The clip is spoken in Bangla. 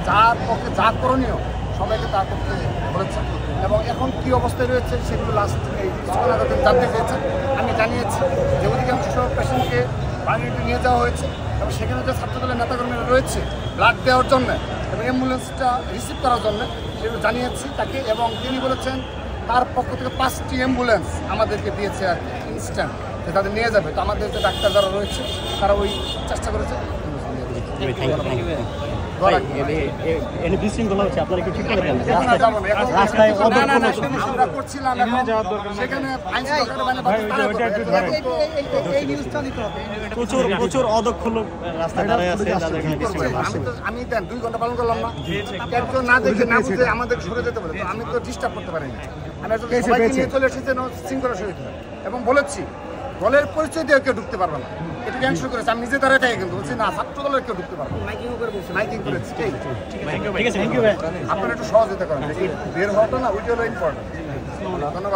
যার পক্ষে যা করণীয় সবাইকে তা করতে বলেছেন এবং এখন কী অবস্থায় রয়েছে সেগুলো লাস্ট এই জানতে চেয়েছেন। আমি জানিয়েছি যে অধিকাংশ পেশেন্টকে বাইরে নিয়ে যাওয়া হয়েছে এবং সেখানে যে ছাত্রদলের নেতাকর্মীরা রয়েছে ব্লাড দেওয়ার জন্য এবং অ্যাম্বুলেন্সটা রিসিভ করার জন্য সেগুলো জানিয়েছি তাকে এবং তিনি বলেছেন তার পক্ষ থেকে 5টি অ্যাম্বুলেন্স আমাদেরকে দিয়েছে আর কি ইনস্ট্যান্ট যে তাদের নিয়ে যাবে। তো আমাদের যে ডাক্তার যারা রয়েছে তারা ওই চেষ্টা করেছে। প্রচুর অদক্ষ লোক রাস্তায় দাঁড়ায় আছে। আমি 2 ঘন্টা পালন করলাম না, একজন না দেখে না বুঝে আমাদের সরে যেতে বলে, আমি তো ডিস্টার্ব করতে পারিনি। আমি সবাইকে নিয়ে চলে এসেছি শৃঙ্খলা সহিত এবং বলেছি দলের পরিচয় দিয়ে কেউ ঢুকতে পারবে না, এটা ক্যান্সেল করেছে। আমি নিজে দাঁড়ায় কিন্তু বলছি না, ছাত্র দলের কেউ ঢুকতে পারবে না, মাইকিং করেছি। আপনারা একটু সহযোগিতা করেন, বের হওয়াটা না ওইটা হলো ইম্পর্টেন্ট। ধন্যবাদ।